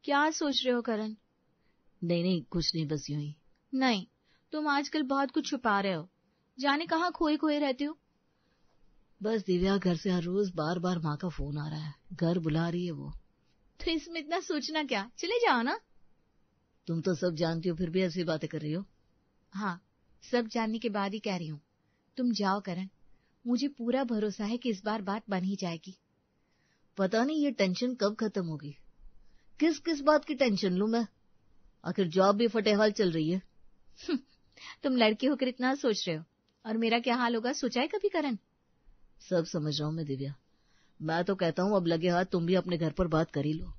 क्या सोच रहे हो करण? नहीं नहीं, कुछ नहीं, बस यूं ही। नहीं, तुम आजकल बहुत कुछ छुपा रहे हो। जाने कहाँ खोए खोए रहते हो। बस दिव्या, घर से हर रोज बार बार माँ का फोन आ रहा है, घर बुला रही है वो। तो इसमें इतना सोचना क्या, चले जाओ ना। तुम तो सब जानती हो, फिर भी ऐसी बातें कर रही हो। हाँ, सब जानने के बाद ही कह रही हूँ। तुम जाओ करण, मुझे पूरा भरोसा है कि इस बार बात बन ही जाएगी। पता नहीं ये टेंशन कब खत्म होगी। किस किस बात की टेंशन लूं मैं? आखिर जॉब भी फटेहाल चल रही है। तुम लड़के होकर इतना सोच रहे हो, और मेरा क्या हाल होगा सोचा है कभी करण? सब समझ रहा हूँ मैं दिव्या। मैं तो कहता हूँ अब लगे हाथ तुम भी अपने घर पर बात कर ही लो।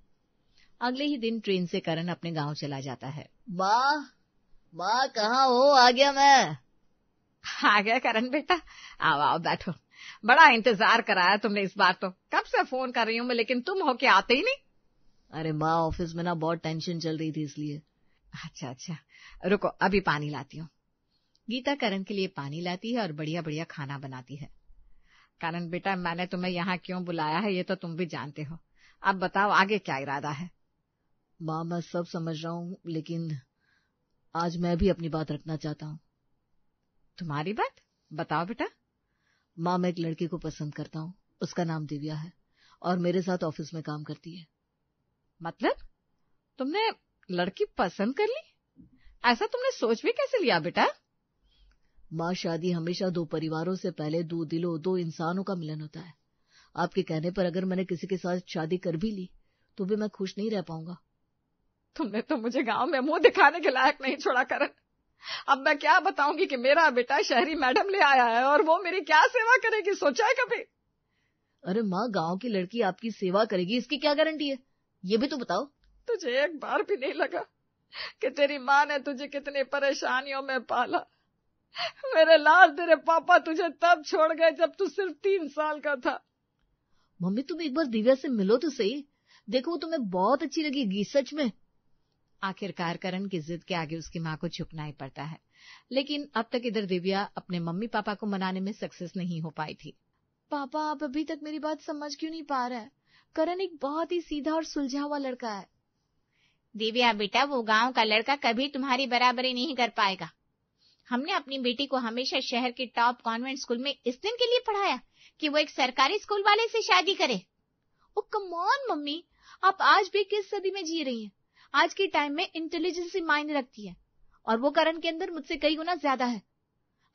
अगले ही दिन ट्रेन से करण अपने गांव चला जाता है। माँ कहाँ हो? आ गया मैं। आ गया करण बेटा, आओ आओ बैठो। बड़ा इंतजार कराया तुमने इस बार, तो कब से फोन कर रही हूँ मैं, लेकिन तुम हो के आते ही नहीं। अरे माँ, ऑफिस में ना बहुत टेंशन चल रही थी इसलिए। अच्छा अच्छा, रुको अभी पानी लाती हूँ। गीता करण के लिए पानी लाती है और बढ़िया बढ़िया खाना बनाती है। करण बेटा, मैंने तुम्हें यहाँ क्यों बुलाया है ये तो तुम भी जानते हो। अब बताओ आगे क्या इरादा है? माँ मैं सब समझ रहा हूँ, लेकिन आज मैं भी अपनी बात रखना चाहता हूँ। तुम्हारी बात? बताओ बेटा। माँ, मैं एक लड़की को पसंद करता हूँ, उसका नाम दिव्या है और मेरे साथ ऑफिस में काम करती है। मतलब तुमने लड़की पसंद कर ली? ऐसा तुमने सोच भी कैसे लिया बेटा? माँ, शादी हमेशा दो परिवारों से पहले दो दिलों, दो इंसानों का मिलन होता है। आपके कहने पर अगर मैंने किसी के साथ शादी कर भी ली तो भी मैं खुश नहीं रह पाऊंगा। तुमने तो मुझे गांव में मुंह दिखाने के लायक नहीं छोड़ा करण। अब मैं क्या बताऊंगी कि मेरा बेटा शहरी मैडम ले आया है और वो मेरी क्या सेवा करेगी, सोचा है कभी? अरे माँ, गांव की लड़की आपकी सेवा करेगी इसकी क्या गारंटी है, ये भी तो बताओ। तुझे एक बार भी नहीं लगा कि तेरी माँ ने तुझे कितनी परेशानियों में पाला? मेरे लाल तेरे पापा तुझे तब छोड़ गए जब तू सिर्फ 3 साल का था। मम्मी, तुम एक बार दिव्या से मिलो तो सही, देखो तुम्हें बहुत अच्छी लगेगी सच में। आखिरकार करण की जिद के आगे उसकी माँ को झुकना ही पड़ता है, लेकिन अब तक इधर दिव्या अपने मम्मी पापा को मनाने में सक्सेस नहीं हो पाई थी। पापा, आप अभी तक मेरी बात समझ क्यों नहीं पा रहे हैं? करण एक बहुत ही सीधा और सुलझा हुआ लड़का है। दिव्या बेटा, वो गांव का लड़का कभी तुम्हारी बराबरी नहीं कर पाएगा। हमने अपनी बेटी को हमेशा शहर के टॉप कॉन्वेंट स्कूल में इस दिन के लिए पढ़ाया कि वो एक सरकारी स्कूल वाले से शादी करे। ओ कम ऑन मम्मी, आप आज भी किस सदी में जी रही हैं? आज के टाइम में इंटेलिजेंस ही मायने रखती है, और वो करण के अंदर मुझसे कई गुना ज्यादा है।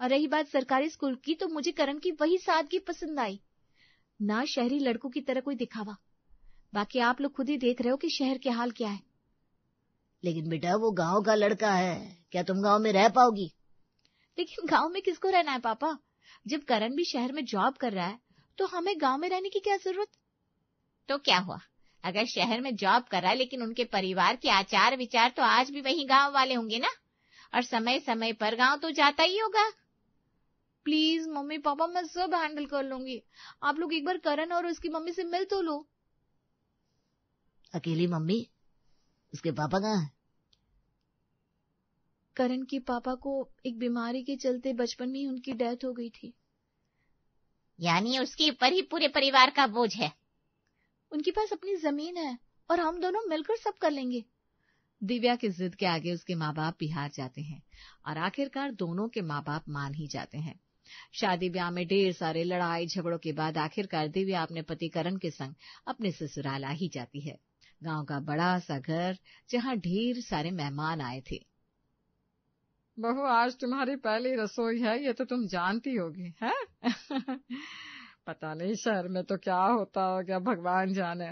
और रही बात सरकारी स्कूल की, तो मुझे करण की वही सादगी पसंद आई, ना शहरी लड़कों की तरह कोई दिखावा। बाकी आप लोग खुद ही देख रहे हो कि शहर के हाल क्या है। लेकिन बेटा, वो गांव का लड़का है, क्या तुम गांव में रह पाओगी? लेकिन गांव में किसको रहना है पापा? जब करण भी शहर में जॉब कर रहा है तो हमें गांव में रहने की क्या जरूरत? तो क्या हुआ, अगर शहर में जॉब कर रहा है लेकिन उनके परिवार के आचार विचार तो आज भी वही गांव वाले होंगे ना, और समय समय पर गांव तो जाता ही होगा। प्लीज मम्मी पापा, मैं सब हैंडल कर लूंगी। आप लोग एक बार करण और उसकी मम्मी से मिल तो लो। अकेली मम्मी? उसके पापा कहाँ हैं? करण के पापा को एक बीमारी के चलते बचपन में ही उनकी डेथ हो गई थी। यानी उसके ऊपर ही पूरे परिवार का बोझ है? उनके पास अपनी जमीन है और हम दोनों मिलकर सब कर लेंगे। दिव्या की जिद के आगे उसके माँ बाप भी हार जाते हैं और आखिरकार दोनों के माँ बाप मान ही जाते हैं। शादी ब्याह में ढेर सारे लड़ाई झगड़ों के बाद आखिरकार दिव्या अपने पति करण के संग अपने ससुराल आ ही जाती है। गांव का बड़ा सा घर जहाँ ढेर सारे मेहमान आए थे। बहू, आज तुम्हारी पहली रसोई है, ये तो तुम जानती होगी है? पता नहीं शहर में तो क्या होता होगा, भगवान जाने।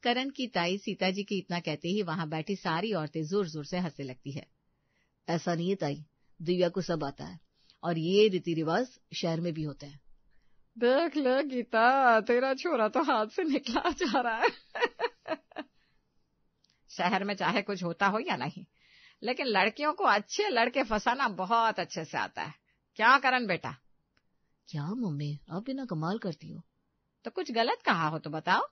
करण की ताई सीता जी के इतना कहते ही वहां बैठी सारी औरतें जोर जोर से हंसने लगती है। ऐसा नहीं है ताई, दिव्या को सब आता है और ये रीति रिवाज शहर में भी होते हैं। देख ले गीता, तेरा छोरा तो हाथ से निकला जा रहा है। शहर में चाहे कुछ होता हो या नहीं, लेकिन लड़कियों को अच्छे लड़के फंसाना बहुत अच्छे से आता है। क्या करण बेटा? क्या मम्मी, आप बिना कमाल करती हो। तो कुछ गलत कहा हो तो बताओ।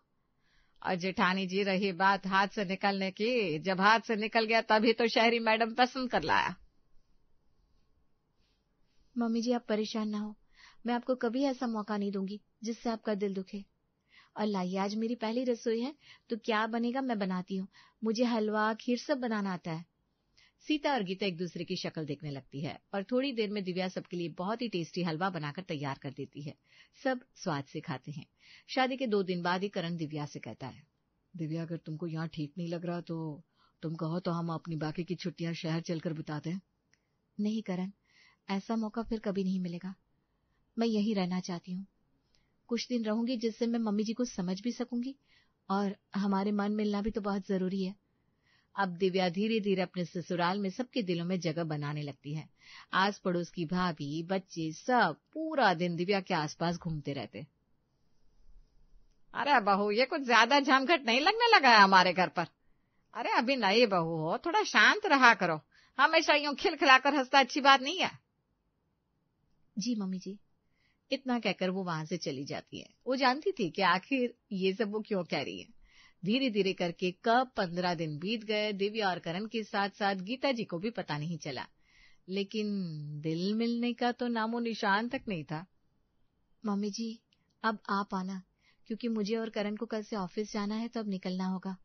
और जेठानी जी, रही बात हाथ से निकलने की, जब हाथ से निकल गया तभी तो शहरी मैडम पसंद कर लाया। मम्मी जी, आप परेशान ना हो, मैं आपको कभी ऐसा मौका नहीं दूंगी जिससे आपका दिल दुखे। और लाइए आज मेरी पहली रसोई है, तो क्या बनेगा मैं बनाती हूँ। मुझे हलवा खीर सब बनाना आता है। सीता और गीता एक दूसरे की शक्ल देखने लगती है और थोड़ी देर में दिव्या सबके लिए बहुत ही टेस्टी हलवा बनाकर तैयार कर देती है। सब स्वाद से खाते हैं। शादी के 2 दिन बाद ही करण दिव्या से कहता है, दिव्या, अगर तुमको यहाँ ठीक नहीं लग रहा तो तुम कहो तो हम अपनी बाकी की छुट्टियां शहर चलकर बिताते हैं। नहीं करण, ऐसा मौका फिर कभी नहीं मिलेगा। मैं यहीं रहना चाहती हूँ। कुछ दिन रहूंगी जिससे मैं मम्मी जी को समझ भी सकूंगी और हमारे मन मिलना भी तो बहुत जरूरी है। अब दिव्या धीरे धीरे अपने ससुराल में सबके दिलों में जगह बनाने लगती है। आस पड़ोस की भाभी, बच्चे सब पूरा दिन दिव्या के आसपास घूमते रहते। अरे बहू, ये कुछ ज्यादा झमघट नहीं लगने लगा है हमारे घर पर? अरे अभी नई बहू हो, थोड़ा शांत रहा करो। हमेशा यूं खिलखिलाकर हंसना अच्छी बात नहीं है। जी मम्मी जी। इतना कहकर वो वहां से चली जाती है। वो जानती थी कि आखिर ये सब वो क्यों कह रही है। धीरे धीरे करके कब 15 दिन बीत गए। दिव्या और करण के साथ साथ गीता जी को भी पता नहीं चला, लेकिन दिल मिलने का तो नामो निशान तक नहीं था। मम्मी जी, अब आप आना, क्योंकि मुझे और करण को कल से ऑफिस जाना है, तो अब निकलना होगा।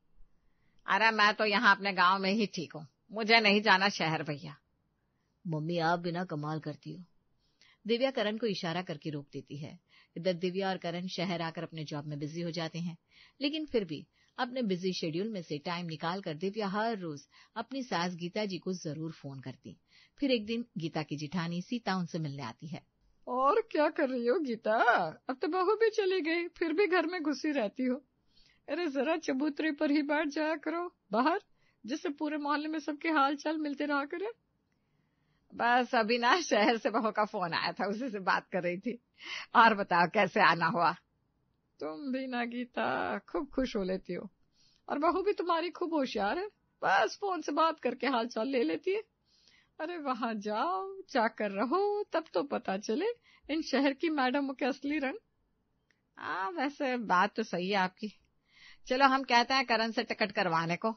अरे मैं तो यहाँ अपने गांव में ही ठीक हूँ, मुझे नहीं जाना शहर भैया। मम्मी, आप बिना कमाल करती हो। दिव्या करण को इशारा करके रोक देती है। इधर दिव्या और करण शहर आकर अपने जॉब में बिजी हो जाते हैं, लेकिन फिर भी अपने बिजी शेड्यूल में से टाइम निकालकर दिव्या हर रोज अपनी सास गीता जी को जरूर फोन करती। फिर एक दिन गीता की जिठानी सीता उनसे मिलने आती है। और क्या कर रही हो गीता? अब तो बहू भी चली गई, फिर भी घर में घुसी रहती हो। अरे जरा चबूतरे पर ही बैठ जाया करो बाहर, जिससे पूरे मोहल्ले में सबके हाल चाल मिलते रहा करे। बस अभी ना शहर से बहू का फोन आया था, उसी से बात कर रही थी। और बताओ कैसे आना हुआ? तुम भी ना गीता खूब खुश हो लेती हो, और बहू भी तुम्हारी खूब होशियार है, बस फोन से बात करके हाल चाल ले लेती है। अरे वहां जाओ, जाकर रहो, तब तो पता चले इन शहर की मैडमों के असली रंग। हाँ, वैसे बात तो सही है आपकी। चलो हम कहते हैं करण से टिकट करवाने को।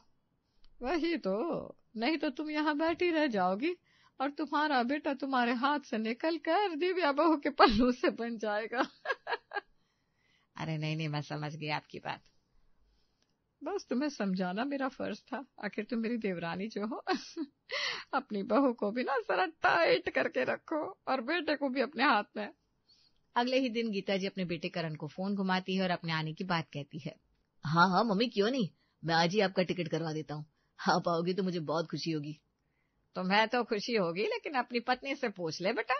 वही तो, नहीं तो तुम यहाँ बैठी रह जाओगी और तुम्हारा बेटा तुम्हारे हाथ से निकल कर दिव्या बहू के पल्लू से बन जाएगा। अरे नहीं, मैं समझ गई आपकी बात। बस तुम्हें समझाना मेरा फर्ज था, आखिर तुम मेरी देवरानी जो हो। अपनी बहू को भी ना जरा टाइट करके रखो और बेटे को भी अपने हाथ में। अगले ही दिन गीता जी अपने बेटे करण को फोन घुमाती है और अपने आने की बात कहती है। हाँ हाँ मम्मी, क्यों नहीं, मैं आज ही आपका टिकट करवा देता हूँ। आप आओगी तो मुझे बहुत खुशी होगी। तुम्हें तो खुशी होगी, लेकिन अपनी पत्नी से पूछ ले बेटा,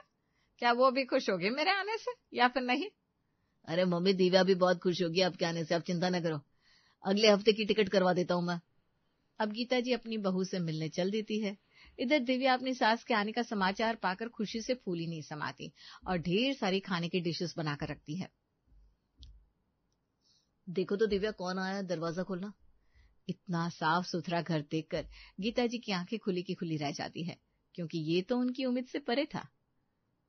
क्या वो भी खुश होगी मेरे आने से या फिर नहीं? अरे मम्मी, दिव्या भी बहुत खुश होगी आपके आने से, आप चिंता न करो। अगले हफ्ते की टिकट करवा देता हूँ मैं। अब गीता जी अपनी बहू से मिलने चल देती है। इधर दिव्या अपनी सास के आने का समाचार पाकर खुशी से फूली नहीं समाती और ढेर सारी खाने की डिशेस बनाकर रखती है। देखो तो दिव्या, कौन आया, दरवाजा खोलना। इतना साफ सुथरा घर देखकर गीता जी की आंखें खुली की खुली रह जाती है, क्योंकि ये तो उनकी उम्मीद से परे था।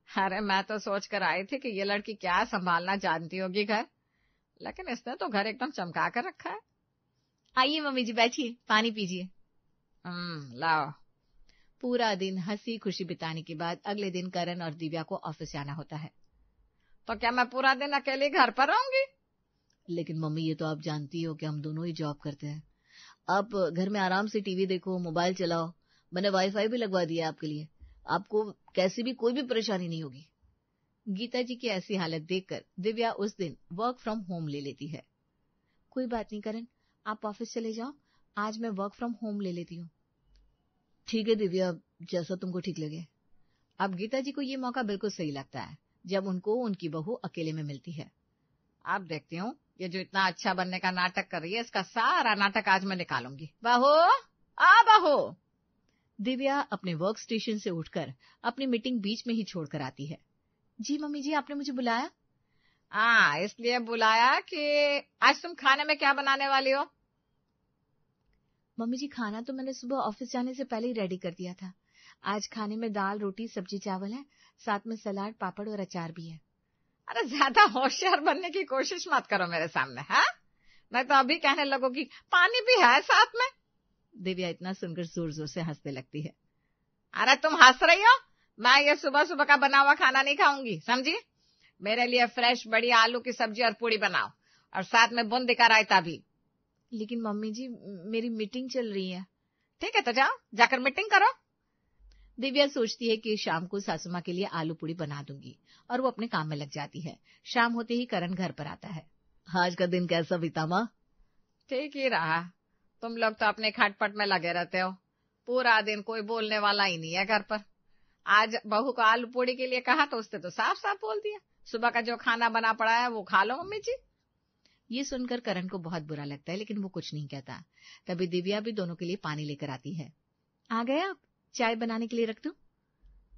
अरे मैं तो सोच कर आई थी कि ये लड़की क्या संभालना जानती होगी घर, लेकिन इसने तो घर एकदम चमका कर रखा है। आइए मम्मी जी, बैठिए, पानी पीजिए। लाओ। पूरा दिन हंसी खुशी बिताने के बाद अगले दिन करण और दिव्या को ऑफिस जाना होता है। तो क्या मैं पूरा दिन अकेले घर पर रहूंगी? लेकिन मम्मी, ये तो आप जानती हो कि हम दोनों ही जॉब करते हैं। आप घर में आराम से टीवी देखो, मोबाइल चलाओ। मैंने वाईफाई भी लगवा दिया आपके लिए, आपको कैसी भी कोई भी परेशानी नहीं होगी। गीता जी की ऐसी हालत देखकर दिव्या उस दिन वर्क फ्रॉम होम ले लेती है। कोई बात नहीं करण, आप ऑफिस चले जाओ, आज मैं वर्क फ्रॉम होम ले लेती हूँ। ठीक है दिव्या, जैसा तुमको ठीक लगे। अब गीता जी को ये मौका बिल्कुल सही लगता है जब उनको उनकी बहू अकेले में मिलती है। अब देखती हूँ, ये जो इतना अच्छा बनने का नाटक कर रही है, इसका सारा नाटक आज मैं निकालूंगी। बहू, आ बहू। दिव्या अपने वर्क स्टेशन से उठकर अपनी मीटिंग बीच में ही छोड़कर आती है। जी मम्मी जी, आपने मुझे बुलाया? हाँ, इसलिए बुलाया कि आज तुम खाने में क्या बनाने वाली हो? मम्मी जी, खाना तो मैंने सुबह ऑफिस जाने से पहले ही रेडी कर दिया था। आज खाने में दाल, रोटी, सब्जी, चावल है, साथ में सलाद, पापड़ और अचार भी है। अरे ज्यादा होशियार बनने की कोशिश मत करो मेरे सामने, हाँ? मैं तो अभी कहने लगूंगी पानी भी है साथ में। दिव्या इतना सुनकर जोर जोर से हंसने लगती है। अरे तुम हंस रही हो? मैं ये सुबह सुबह का बना हुआ खाना नहीं खाऊंगी, समझी? मेरे लिए फ्रेश बढ़िया आलू की सब्जी और पूड़ी बनाओ, और साथ में बूंदी का रायता भी। लेकिन मम्मी जी मेरी मीटिंग चल रही है। ठीक है तो जाओ, जाकर मीटिंग करो। दिव्या सोचती है कि शाम को सासू माँ के लिए आलू पूड़ी बना दूंगी और वो अपने काम में लग जाती है। शाम होते ही करण घर पर आता है। आज का दिन कैसा बीता माँ? ठीक ही रहा। तुम लोग तो अपने खटपट में लगे रहते हो, पूरा दिन कोई बोलने वाला ही नहीं है घर पर। आज बहू को आलू पूड़ी के लिए कहा तो उसने तो साफ साफ बोल दिया, सुबह का जो खाना बना पड़ा है वो खा लो मम्मी जी। ये सुनकर करण को बहुत बुरा लगता है, लेकिन वो कुछ नहीं कहता। तभी दिव्या भी दोनों के लिए पानी लेकर आती है। आ गए आप? चाय बनाने के लिए रख दूं?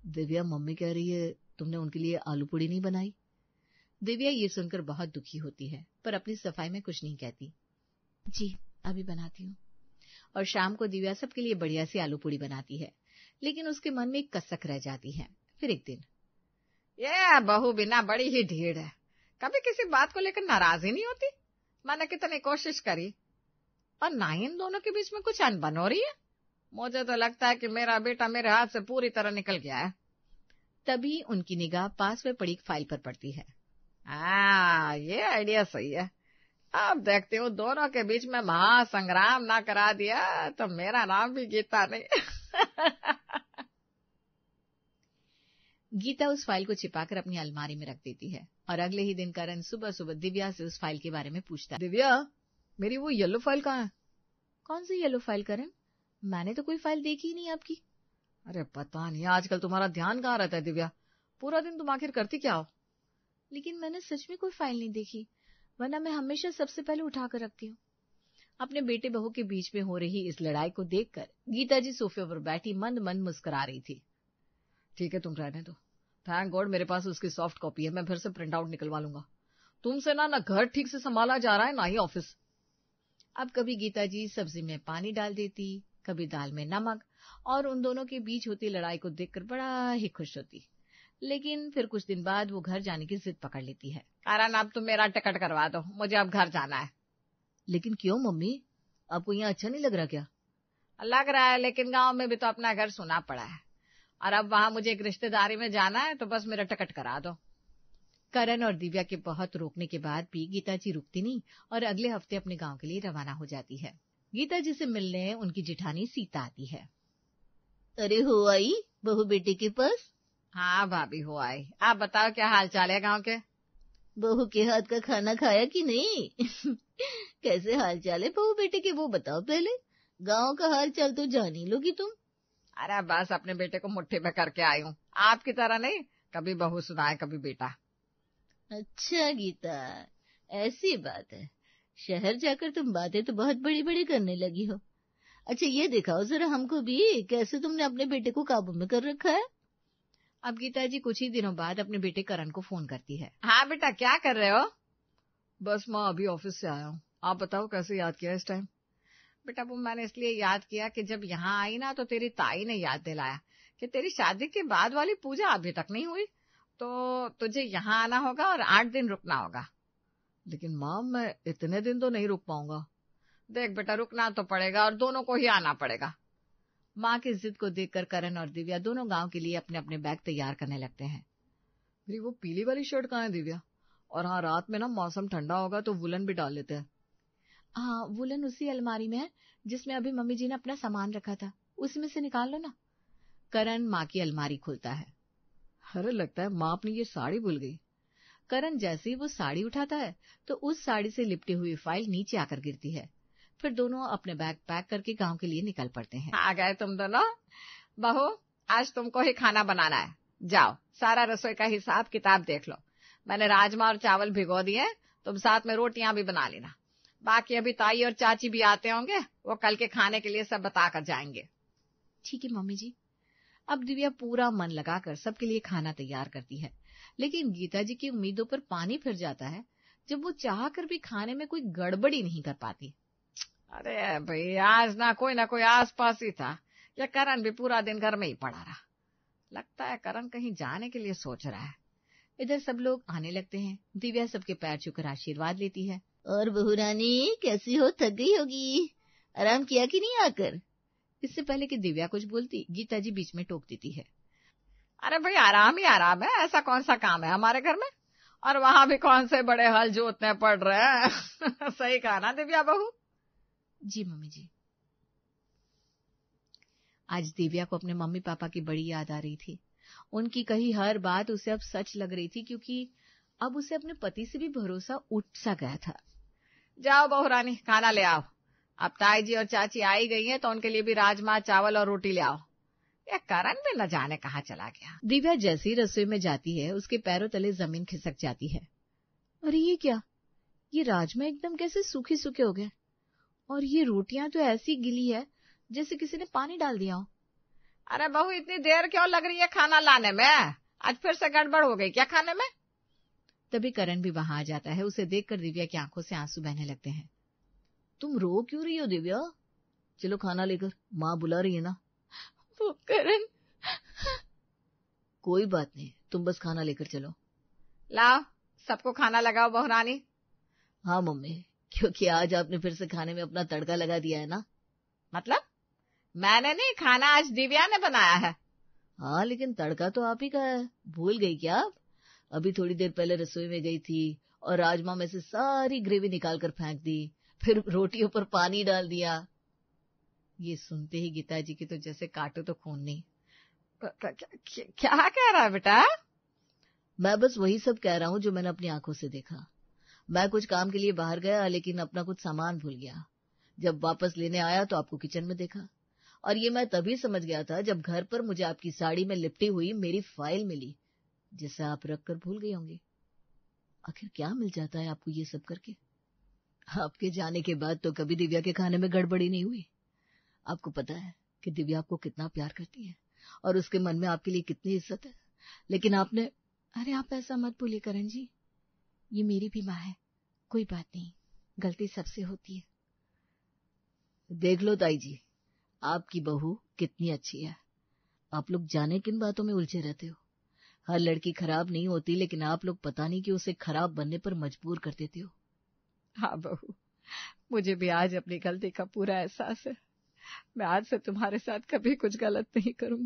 दिव्या मम्मी कह रही है तुमने उनके लिए आलू पूड़ी नहीं बनाई। दिव्या ये सुनकर बहुत दुखी होती है, पर अपनी सफाई में कुछ नहीं कहती। जी अभी बनाती हूँ। और शाम को दिव्या सबके लिए बढ़िया सी आलू पूड़ी बनाती है, लेकिन उसके मन में एक कसक रह जाती है। फिर एक दिन, ये बहू बिना बड़ी ही ढीठ है, कभी किसी बात को लेकर नाराज ही नहीं होती। मैंने कितनी कोशिश करी और ना ही इन दोनों के बीच में कुछ अनबन हो रही है। मुझे तो लगता है कि मेरा बेटा मेरे हाथ से पूरी तरह निकल गया है। तभी उनकी निगाह पास में पड़ी फाइल पर पड़ती है। ये आइडिया सही है। अब देखती हूँ दोनों के बीच में महासंग्राम ना करा दिया तो मेरा नाम भी गीता नहीं। गीता उस फाइल को छिपाकर अपनी अलमारी में रख देती है और अगले ही दिन करण सुबह सुबह दिव्या से उस फाइल के बारे में पूछता है। दिव्या मेरी वो येलो फाइल कहाँ है? कौन सी येलो फाइल करण? मैंने तो कोई फाइल देखी ही नहीं आपकी। अरे पता नहीं आजकल तुम्हारा ध्यान कहाँ रहता है दिव्या, पूरा दिन तुम आखिर करती क्या हो? लेकिन मैंने सच में कोई फाइल नहीं देखी, वरना मैं हमेशा सबसे पहले उठा कर रखती हूँ। अपने बेटे बहू के बीच में हो रही इस लड़ाई को देखकर गीता जी सोफे पर बैठी मंद मंद मुस्कुरा रही थी। ठीक है तुम रहने दो, थैंक गॉड मेरे पास उसकी सॉफ्ट कॉपी है, मैं फिर से प्रिंट आउट निकलवा लूंगा। तुमसे ना घर ठीक से संभाला जा रहा है ना ही ऑफिस। अब कभी गीता जी सब्जी में पानी डाल देती, कभी दाल में नमक, और उन दोनों के बीच होती लड़ाई को देखकर बड़ा ही खुश होती। लेकिन फिर कुछ दिन बाद वो घर जाने की जिद पकड़ लेती है। कारण अब तुम मेरा टिकट करवा दो, मुझे अब घर जाना है। लेकिन क्यों मम्मी, आपको यहाँ अच्छा नहीं लग रहा क्या? लग रहा है, लेकिन गांव में भी तो अपना घर सुना पड़ा है और अब वहां मुझे एक रिश्तेदारी में जाना है, तो बस मेरा टिकट करा दो। करण और दिव्या के बहुत रोकने के बाद भी गीता जी रुकती नहीं और अगले हफ्ते अपने गांव के लिए रवाना हो जाती है। गीता जी से मिलने उनकी जिठानी सीता आती है। अरे हो आई बहू बेटे के पास? हाँ भाभी हो आई। आप बताओ क्या हाल चाल है गाँव के? बहू के हाथ का खाना खाया कि नहीं? कैसे हाल चाल है बहू बेटे के वो बताओ पहले, गांव का हाल चाल तो जान ही लोगी तुम। अरे बस अपने बेटे को मुट्ठी में करके आई हूँ, आपकी तरह नहीं, कभी बहू सुनाए कभी बेटा। अच्छा गीता ऐसी बात है, शहर जाकर तुम बातें तो बहुत बड़ी बड़ी करने लगी हो। अच्छा ये दिखाओ जरा हमको भी, कैसे तुमने अपने बेटे को काबू में कर रखा है? अब गीता जी कुछ ही दिनों बाद अपने बेटे करण को फोन करती है। हाँ बेटा क्या कर रहे हो? बस माँ अभी ऑफिस से आया हूँ, आप बताओ कैसे याद किया इस टाइम? बेटा वो मैंने इसलिए याद किया कि जब यहाँ आई ना तो तेरी ताई ने याद दिलाया कि तेरी शादी के बाद वाली पूजा अभी तक नहीं हुई, तो तुझे यहाँ आना होगा और 8 दिन रुकना होगा। लेकिन माँ मैं इतने दिन तो नहीं रुक पाऊंगा। देख बेटा रुकना तो पड़ेगा और दोनों को ही आना पड़ेगा। माँ की जिद को देखकर करण और दिव्या दोनों गांव के लिए अपने अपने बैग तैयार करने लगते हैं। मेरी वो पीली वाली शर्ट कहाँ है दिव्या? और हाँ रात में ना मौसम ठंडा होगा तो वुलन भी डाल लेते हैं। हाँ वुलन उसी अलमारी में है जिसमें अभी मम्मी जी ने अपना सामान रखा था, उसमें से निकाल लो ना। करण माँ की अलमारी खोलता है। अरे लगता है माँ अपनी ये साड़ी भूल गई। करण जैसे ही वो साड़ी उठाता है तो उस साड़ी से लिपटी हुई फाइल नीचे आकर गिरती है। फिर दोनों अपने बैग पैक करके गांव के लिए निकल पड़ते हैं। आ गए तुम दोनों। बहू आज तुमको ही खाना बनाना है, जाओ सारा रसोई का हिसाब किताब देख लो। मैंने राजमा और चावल भिगो दिए, तुम साथ में रोटियां भी बना लेना। बाकी अभी ताई और चाची भी आते होंगे, वो कल के खाने के लिए सब बता कर जाएंगे। ठीक है मम्मी जी। अब दिव्या पूरा मन लगाकर सबके लिए खाना तैयार करती है, लेकिन गीता जी की उम्मीदों पर पानी फिर जाता है जब वो चाह कर भी खाने में कोई गड़बड़ी नहीं कर पाती। अरे भाई आज ना कोई आस पास ही था, या करण भी पूरा दिन घर में ही पड़ा रहा। लगता है करण कहीं जाने के लिए सोच रहा है। इधर सब लोग आने लगते हैं। दिव्या सबके पैर छूकर आशीर्वाद लेती है। और बहू रानी कैसी हो, थक गई होगी, आराम किया कि नहीं आकर? इससे पहले कि दिव्या कुछ बोलती गीता जी बीच में टोक देती है। अरे भाई आराम ही आराम है, ऐसा कौन सा काम है हमारे घर में? और वहां भी कौन से बड़े हल जोतने पड़ रहे हैं। सही कहा ना दिव्या बहू? जी मम्मी जी। आज दिव्या को अपने मम्मी पापा की बड़ी याद आ रही थी। उनकी कही हर बात उसे अब सच लग रही थी, क्योंकि अब उसे अपने पति से भी भरोसा उठ सा गया था। जाओ बहू रानी, खाना ले आओ। अब ताई जी और चाची आई गई हैं तो उनके लिए भी राजमा चावल और रोटी ले आओ। ये करण भी न जाने कहाँ चला गया। दिव्या जैसी रसोई में जाती है, उसके पैरों तले जमीन खिसक जाती है। अरे ये क्या, ये राजमा एकदम कैसे सूखे सूखे हो गए, और ये रोटियां तो ऐसी गिली है जैसे किसी ने पानी डाल दिया हो। अरे बहू, इतनी देर क्यों लग रही है खाना लाने में? आज फिर से गड़बड़ हो गई क्या खाने में? तभी करण भी वहां आ जाता है। उसे देखकर दिव्या की आंखों से आंसू बहने लगते हैं। तुम रो क्यों रही हो दिव्या? चलो खाना लेकर, माँ बुला रही है ना। वो करण। कोई बात नहीं, तुम बस खाना लेकर चलो। लाओ, सबको खाना लगाओ बहू रानी। हाँ मम्मी, क्योंकि आज आपने फिर से खाने में अपना तड़का लगा दिया है ना। मतलब? मैंने नहीं, खाना आज दिव्या ने बनाया है। हाँ, लेकिन तड़का तो आप ही का है, भूल गई क्या आप? अभी थोड़ी देर पहले रसोई में गई थी और राजमा में से सारी ग्रेवी निकाल कर फेंक दी, फिर रोटियों पर पानी डाल दिया। ये सुनते ही गीता जी की तो जैसे काटो तो खून नहीं। क्या कह रहा है बेटा? मैं बस वही सब कह रहा हूँ जो मैंने अपनी आंखों से देखा। मैं कुछ काम के लिए बाहर गया, लेकिन अपना कुछ सामान भूल गया। जब वापस लेने आया तो आपको किचन में देखा, और ये मैं तभी समझ गया था जब घर पर मुझे आपकी साड़ी में लिपटी हुई मेरी फाइल मिली, जिसे आप रख कर भूल गई होंगी। आखिर क्या मिल जाता है आपको ये सब करके? आपके जाने के बाद तो कभी दिव्या के खाने में गड़बड़ी नहीं हुई। आपको पता है कि दिव्या आपको कितना प्यार करती है और उसके मन में आपके लिए कितनी इज्जत है, लेकिन आपने... अरे आप ऐसा मत बोलिए करण जी, ये मेरी भी माँ है, कोई बात नहीं, गलती सबसे होती है। देख लो ताई जी, आपकी बहू कितनी अच्छी है। आप लोग जाने किन बातों में उलझे रहते हो। हर लड़की खराब नहीं होती, लेकिन आप लोग पता नहीं कि उसे खराब बनने पर मजबूर कर देते हो। हाँ बहू, मुझे भी आज अपनी गलती का पूरा एहसास है। मैं आज से तुम्हारे साथ कभी कुछ गलत नहीं करूंगी।